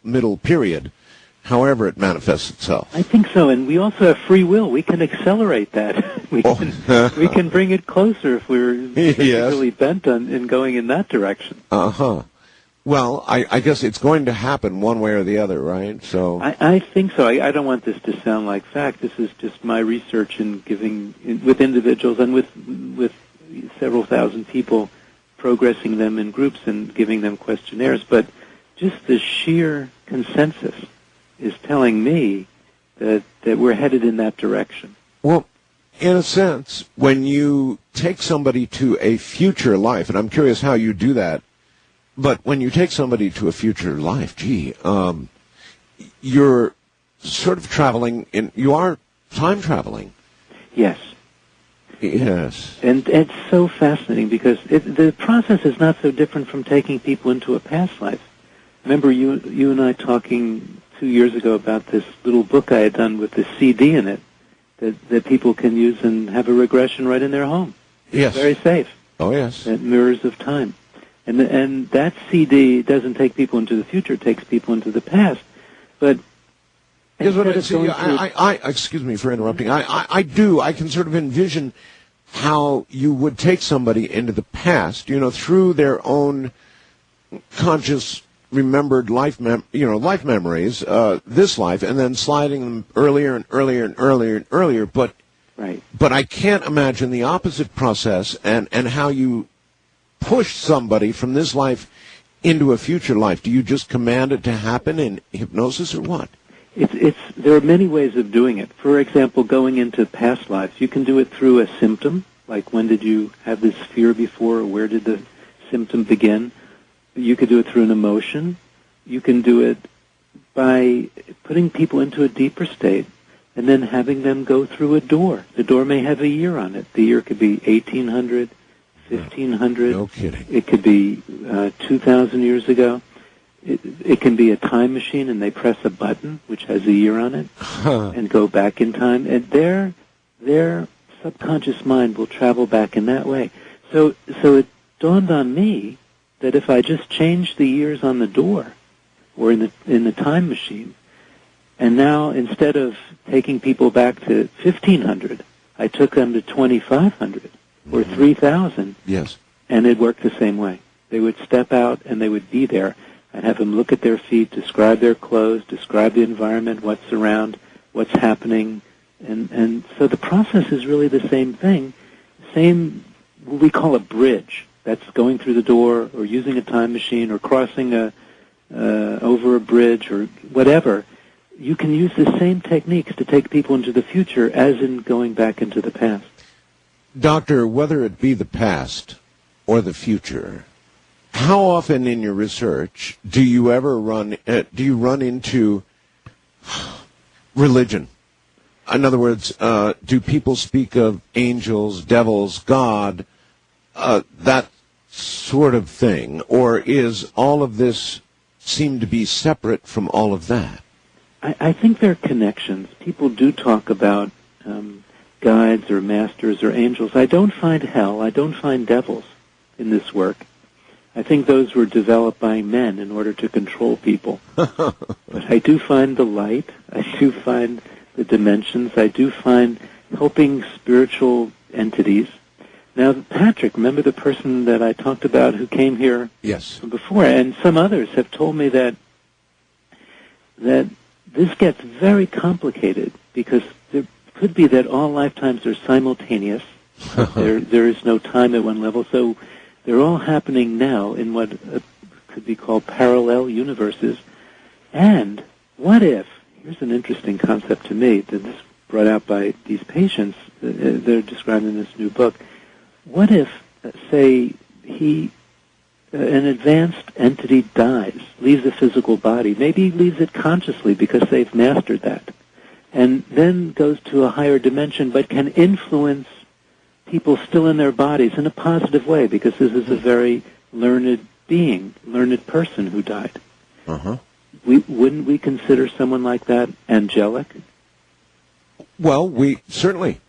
middle period, however it manifests itself. I think so, and we also have free will. We can accelerate that. we can bring it closer if we're particularly bent on in going in that direction. Uh-huh. Well, I guess it's going to happen one way or the other, right? So I think so. I don't want this to sound like fact. This is just my research in with individuals and with several thousand people, progressing them in groups and giving them questionnaires. But just the sheer consensus is telling me that we're headed in that direction. Well, in a sense, when you take somebody to a future life, and I'm curious how you do that, but when you take somebody to a future life, you're sort of you are time traveling. Yes. Yes. And it's so fascinating because the process is not so different from taking people into a past life. Remember you and I talking 2 years ago about this little book I had done with the CD in it that people can use and have a regression right in their home. Yes. Very safe. Oh, yes. It mirrors of time. And that CD doesn't take people into the future, it takes people into the past. But excuse me for interrupting. I can sort of envision how you would take somebody into the past, through their own conscious remembered life memories, this life, and then sliding them earlier and earlier and earlier and earlier. But I can't imagine the opposite process and how you push somebody from this life into a future life. Do you just command it to happen in hypnosis or what? There are many ways of doing it. For example, going into past lives, you can do it through a symptom, like when did you have this fear before, or where did the symptom begin? You could do it through an emotion. You can do it by putting people into a deeper state and then having them go through a door. The door may have a year on it. The year could be 1800, 1500. No kidding. It could be 2,000 years ago. It can be a time machine, and they press a button, which has a year on it, and go back in time. And their subconscious mind will travel back in that way. So it dawned on me that if I just changed the years on the door or in the time machine, and now instead of taking people back to 1500, I took them to 2500 or 3000. Yes. And it worked the same way. They would step out and they would be there. I'd have them look at their feet, describe their clothes, describe the environment, what's around, what's happening. And so the process is really the same thing. Same, what we call a bridge. That's going through the door or using a time machine or crossing over a bridge or whatever. You can use the same techniques to take people into the future as in going back into the past. Doctor, whether it be the past or the future, how often in your research do you ever run into religion? In other words, do people speak of angels, devils, God, that sort of thing, or is all of this seem to be separate from all of that? I think there are connections. People do talk about guides or masters or angels. I don't find hell. I don't find devils in this work. I think those were developed by men in order to control people. But I do find the light. I do find the dimensions. I do find helping spiritual entities. Now, Patrick, remember the person that I talked about who came here before? And some others have told me that this gets very complicated because there could be that all lifetimes are simultaneous. There is no time at one level. So they're all happening now in what could be called parallel universes. And what if, here's an interesting concept to me that this brought out by these patients, they're described in this new book. What if, say, an advanced entity dies, leaves a physical body, maybe leaves it consciously because they've mastered that, and then goes to a higher dimension but can influence people still in their bodies in a positive way because this is a very learned being, learned person who died. Uh-huh. Wouldn't we consider someone like that angelic? Well, we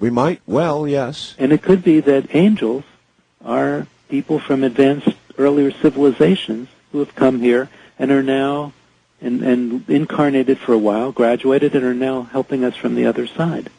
might. Well, yes. And it could be that angels are people from advanced earlier civilizations who have come here and are now and incarnated for a while, graduated, and are now helping us from the other side.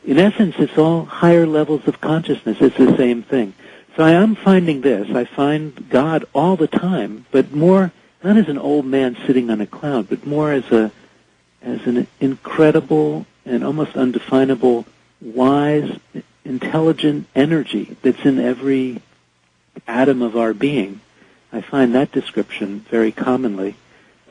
In essence, it's all higher levels of consciousness. It's the same thing. So I am finding this. I find God all the time, but more, not as an old man sitting on a cloud, but more as an incredible and almost undefinable, wise, intelligent energy that's in every atom of our being. I find that description very commonly,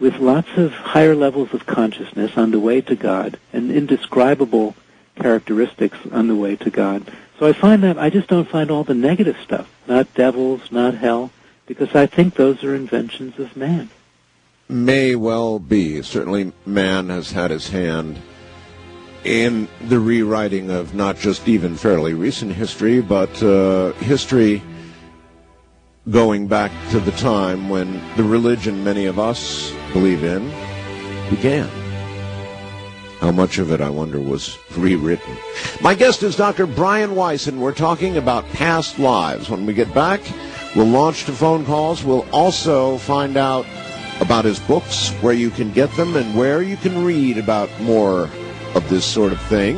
with lots of higher levels of consciousness on the way to God and indescribable characteristics on the way to God. So I find that I just don't find all the negative stuff, not devils, not hell, because I think those are inventions of man. May well be. Certainly man has had his hand in the rewriting of not just even fairly recent history, but history going back to the time when the religion many of us believe in began. How much of it, I wonder, was rewritten? My guest is Dr. Brian Weiss, and we're talking about past lives. When we get back, we'll launch to phone calls. We'll also find out about his books, where you can get them, and where you can read about more of this sort of thing,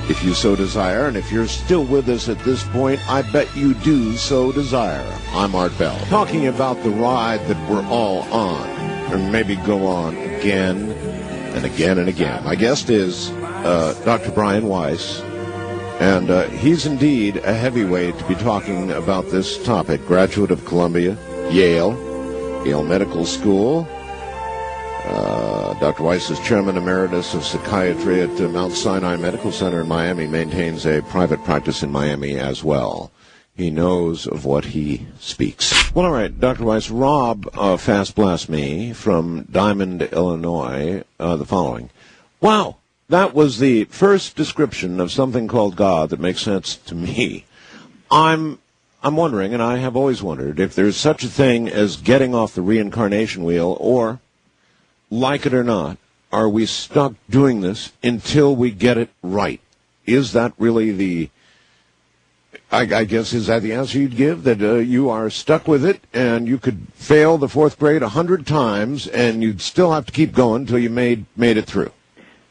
if you so desire. And if you're still with us at this point, I bet you do so desire. I'm Art Bell, talking about the ride that we're all on, and maybe go on again and again and again. My guest is Dr. Brian Weiss, and he's indeed a heavyweight to be talking about this topic. Graduate of Columbia, Yale Medical School. Dr. Weiss is Chairman Emeritus of Psychiatry at Mount Sinai Medical Center in Miami, maintains a private practice in Miami as well. He knows of what he speaks. Well, all right, Dr. Weiss, Rob fast blast me from Diamond, Illinois, the following. Wow, that was the first description of something called God that makes sense to me. I'm wondering, and I have always wondered, if there's such a thing as getting off the reincarnation wheel, or, like it or not, are we stuck doing this until we get it right? Is that really the... I guess, is that the answer you'd give, that you are stuck with it and you could fail the fourth grade 100 times and you'd still have to keep going until you made it through?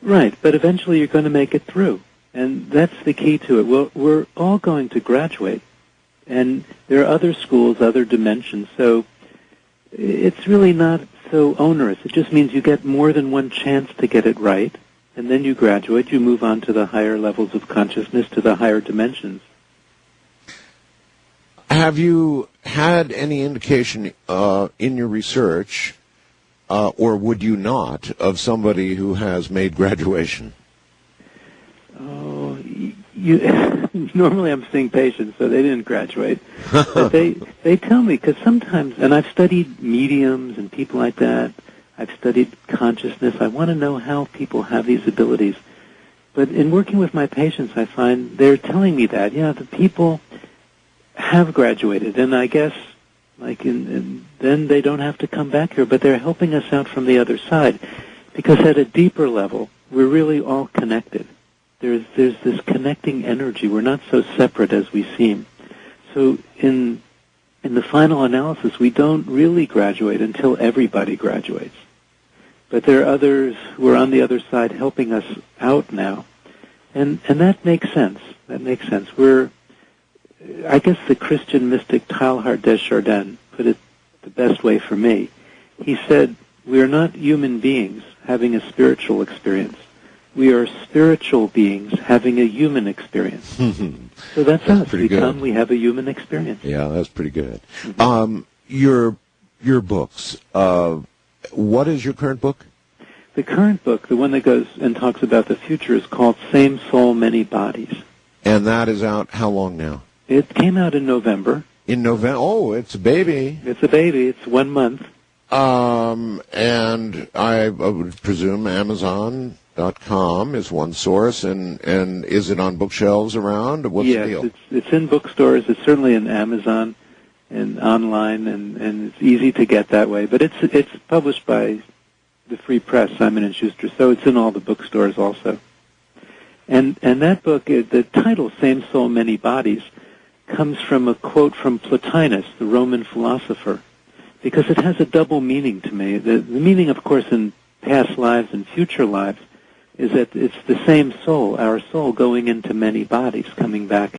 Right, but eventually you're going to make it through. And that's the key to it. We're all going to graduate. And there are other schools, other dimensions. So it's really not so onerous. It just means you get more than one chance to get it right. And then you graduate. You move on to the higher levels of consciousness, to the higher dimensions. Have you had any indication in your research, or would you not, of somebody who has made graduation? Oh, normally I'm seeing patients, so they didn't graduate. But they tell me, because sometimes, and I've studied mediums and people like that. I've studied consciousness. I want to know how people have these abilities. But in working with my patients, I find they're telling me that, yeah, the people have graduated, and I guess, then they don't have to come back here, but they're helping us out from the other side, because at a deeper level, we're really all connected. There's this connecting energy. We're not so separate as we seem. So in the final analysis, we don't really graduate until everybody graduates. But there are others who are on the other side helping us out now, and that makes sense. That makes sense. I guess the Christian mystic Teilhard de Chardin put it the best way for me. He said, we are not human beings having a spiritual experience. We are spiritual beings having a human experience. So that's us. We have a human experience. Yeah, that's pretty good. Mm-hmm. Your books, what is your current book? The current book, the one that goes and talks about the future, is called Same Soul, Many Bodies. And that is out how long now? It came out in November. In November? Oh, it's a baby. It's a baby. It's 1 month. And I would presume Amazon.com is one source, and is it on bookshelves around? What's the deal? Yes, it's in bookstores. It's certainly in Amazon and online, and it's easy to get that way. But it's published by the Free Press, Simon & Schuster, so it's in all the bookstores also. And that book, the title, Same Soul, Many Bodies, comes from a quote from Plotinus, the Roman philosopher. because it has a double meaning to me. The meaning, of course, in past lives and future lives is that it's the same soul, our soul, going into many bodies, coming back